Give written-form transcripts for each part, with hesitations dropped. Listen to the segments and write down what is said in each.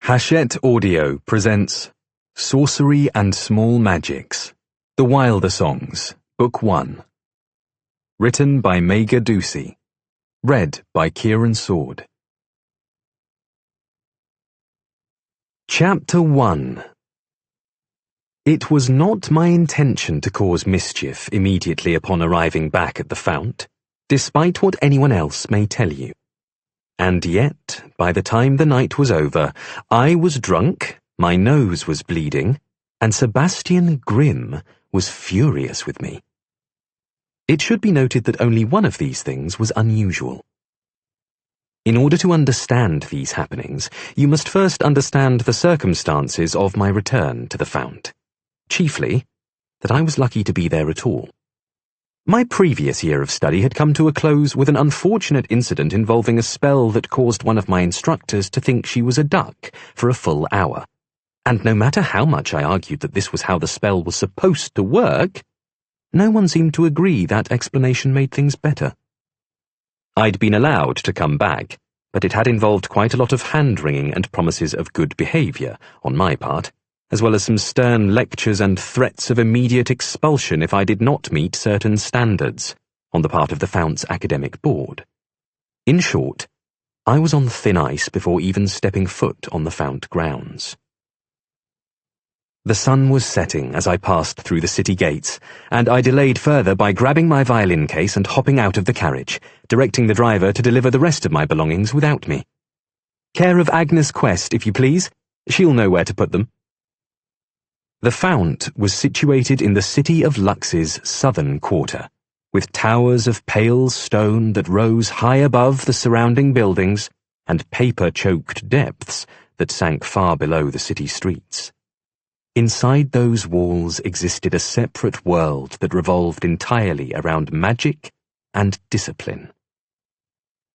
Hachette Audio presents Sorcery and Small Magics, The Wilder Songs, Book 1. Written by Mega Ducey. Read by Kieran Sword. Chapter 1. It was not my intention to cause mischief immediately upon arriving back at the fount, despite what anyone else may tell you. And yet, by the time the night was over, I was drunk, my nose was bleeding, and Sebastian Grimm was furious with me. It should be noted that only one of these things was unusual. In order to understand these happenings, you must first understand the circumstances of my return to the fount. Chiefly, that I was lucky to be there at all. My previous year of study had come to a close with an unfortunate incident involving a spell that caused one of my instructors to think she was a duck for a full hour. And no matter how much I argued that this was how the spell was supposed to work, no one seemed to agree that explanation made things better. I'd been allowed to come back, but it had involved quite a lot of hand-wringing and promises of good behaviour on my part, as well as some stern lectures and threats of immediate expulsion if I did not meet certain standards on the part of the Fount's academic board. In short, I was on thin ice before even stepping foot on the Fount grounds. The sun was setting as I passed through the city gates, and I delayed further by grabbing my violin case and hopping out of the carriage, directing the driver to deliver the rest of my belongings without me. "Care of Agnes Quest, if you please. She'll know where to put them." The Fount was situated in the city of Lux's southern quarter, with towers of pale stone that rose high above the surrounding buildings and paper-choked depths that sank far below the city streets. Inside those walls existed a separate world that revolved entirely around magic and discipline.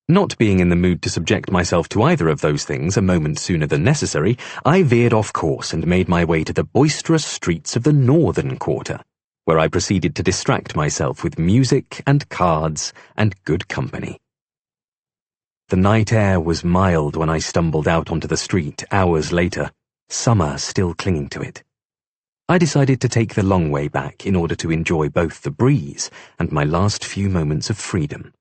Not being in the mood to subject myself to either of those things a moment sooner than necessary, I veered off course and made my way to the boisterous streets of the northern quarter, where I proceeded to distract myself with music and cards and good company. The night air was mild when I stumbled out onto the street hours later, summer still clinging to it. I decided to take the long way back in order to enjoy both the breeze and my last few moments of freedom.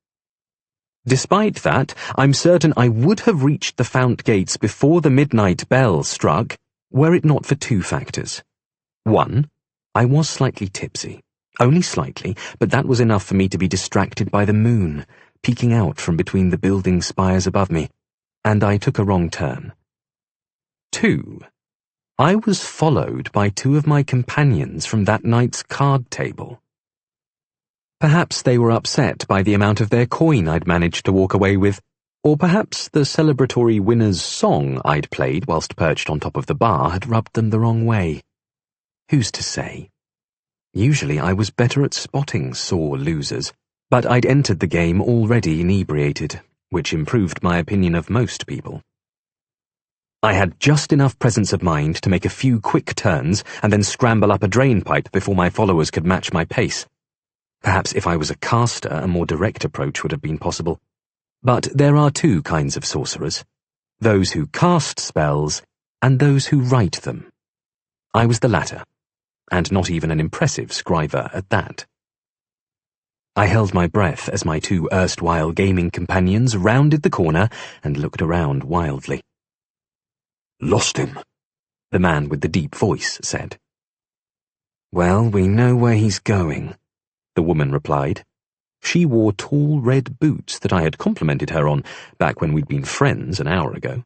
Despite that, I'm certain I would have reached the Fount gates before the midnight bell struck, were it not for two factors. One, I was slightly tipsy. Only slightly, but that was enough for me to be distracted by the moon, peeking out from between the building spires above me, and I took a wrong turn. Two, I was followed by two of my companions from that night's card table. Perhaps they were upset by the amount of their coin I'd managed to walk away with, or perhaps the celebratory winner's song I'd played whilst perched on top of the bar had rubbed them the wrong way. Who's to say? Usually I was better at spotting sore losers, but I'd entered the game already inebriated, which improved my opinion of most people. I had just enough presence of mind to make a few quick turns and then scramble up a drain pipe before my followers could match my pace. Perhaps if I was a caster, a more direct approach would have been possible. But there are two kinds of sorcerers: those who cast spells and those who write them. I was the latter, and not even an impressive scriver at that. I held my breath as my two erstwhile gaming companions rounded the corner and looked around wildly. "Lost him," the man with the deep voice said. "Well, we know where he's going," the woman replied. She wore tall red boots that I had complimented her on back when we'd been friends an hour ago.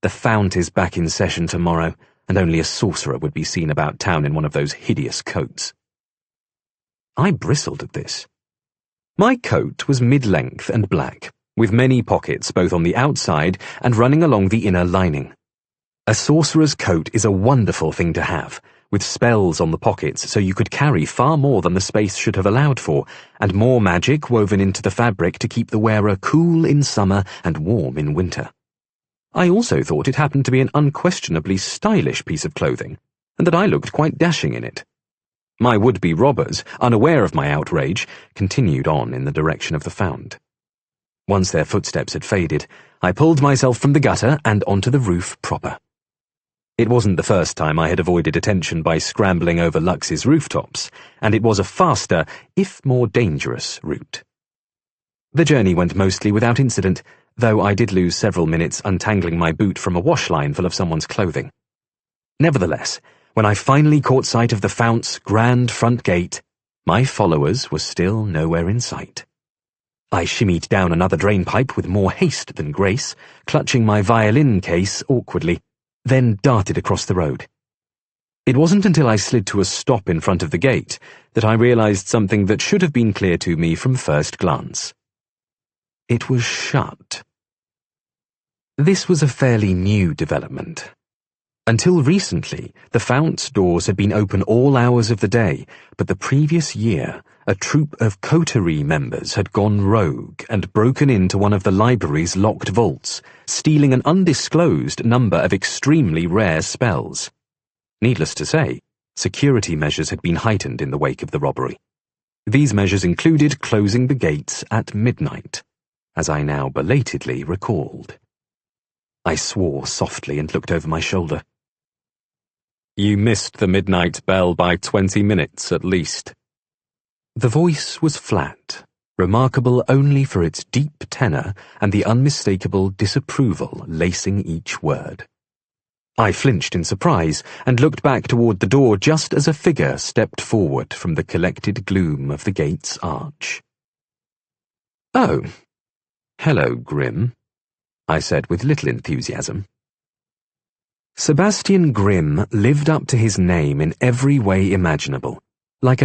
"The Fount is back in session tomorrow, and only a sorcerer would be seen about town in one of those hideous coats." I bristled at this. My coat was mid-length and black, with many pockets both on the outside and running along the inner lining. A sorcerer's coat is a wonderful thing to have, with spells on the pockets so you could carry far more than the space should have allowed for, and more magic woven into the fabric to keep the wearer cool in summer and warm in winter. I also thought it happened to be an unquestionably stylish piece of clothing, and that I looked quite dashing in it. My would-be robbers, unaware of my outrage, continued on in the direction of the Fount. Once their footsteps had faded, I pulled myself from the gutter and onto the roof proper. It wasn't the first time I had avoided attention by scrambling over Lux's rooftops, and it was a faster, if more dangerous, route. The journey went mostly without incident, though I did lose several minutes untangling my boot from a wash line full of someone's clothing. Nevertheless, when I finally caught sight of the Fount's grand front gate, my followers were still nowhere in sight. I shimmied down another drainpipe with more haste than grace, clutching my violin case awkwardly, then darted across the road. It wasn't until I slid to a stop in front of the gate that I realized something that should have been clear to me from first glance. It was shut. This was a fairly new development. Until recently, the Fount's doors had been open all hours of the day, but the previous year, a troop of coterie members had gone rogue and broken into one of the library's locked vaults, stealing an undisclosed number of extremely rare spells. Needless to say, security measures had been heightened in the wake of the robbery. These measures included closing the gates at midnight, as I now belatedly recalled. I swore softly and looked over my shoulder. "You missed the midnight bell by 20 minutes at least." The voice was flat, remarkable only for its deep tenor and the unmistakable disapproval lacing each word. I flinched in surprise and looked back toward the door just as a figure stepped forward from the collected gloom of the gate's arch. "Oh, hello, Grimm," I said with little enthusiasm. Sebastian Grimm lived up to his name in every way imaginable.